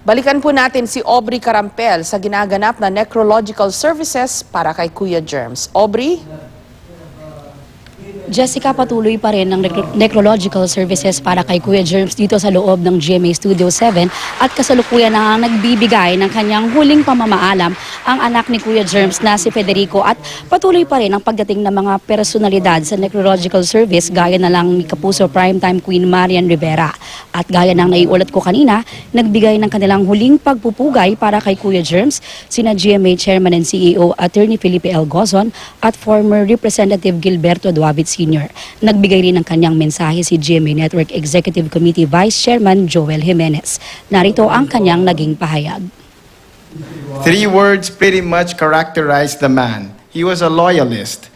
Balikan po natin si Aubrey Carampel sa ginaganap na necrological services para kay Kuya Germs. Aubrey? Jessica, patuloy pa rin ng necrological services para kay Kuya Germs dito sa loob ng GMA Studio 7 at kasalukuyan na nagbibigay ng kanyang huling pamamaalam ang anak ni Kuya Germs na si Federico at patuloy pa rin ang pagdating ng mga personalidad sa necrological service gaya na lang ni Kapuso Primetime Queen Marian Rivera. At gaya ng naiulat ko kanina, nagbigay ng kanilang huling pagpupugay para kay Kuya Germs sina GMA Chairman and CEO Attorney Felipe L. Gozon at former Representative Gilberto Duavit Sr. Nagbigay rin ng kanyang mensahe si GMA Network Executive Committee Vice Chairman Joel Jimenez. Narito ang kanyang naging pahayag. 3 words pretty much characterized the man. He was a loyalist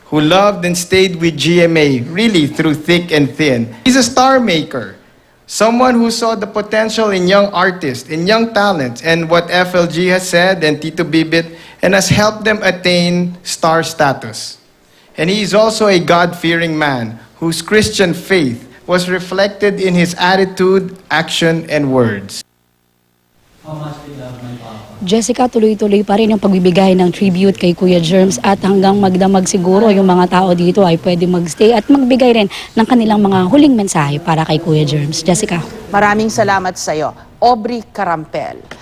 who loved and stayed with GMA really through thick and thin. He's a star maker, someone who saw the potential in young artists, in young talents, and what FLG has said and Tito Bibit, and has helped them attain star status. And he is also a God-fearing man whose Christian faith was reflected in his attitude, action, and words. Jessica, tuloy-tuloy pa rin yung pagbibigay ng tribute kay Kuya Germs at hanggang magdamag siguro yung mga tao dito ay pwede magstay at magbigay rin ng kanilang mga huling mensahe para kay Kuya Germs. Jessica. Maraming salamat sa iyo, Aubrey Carampel.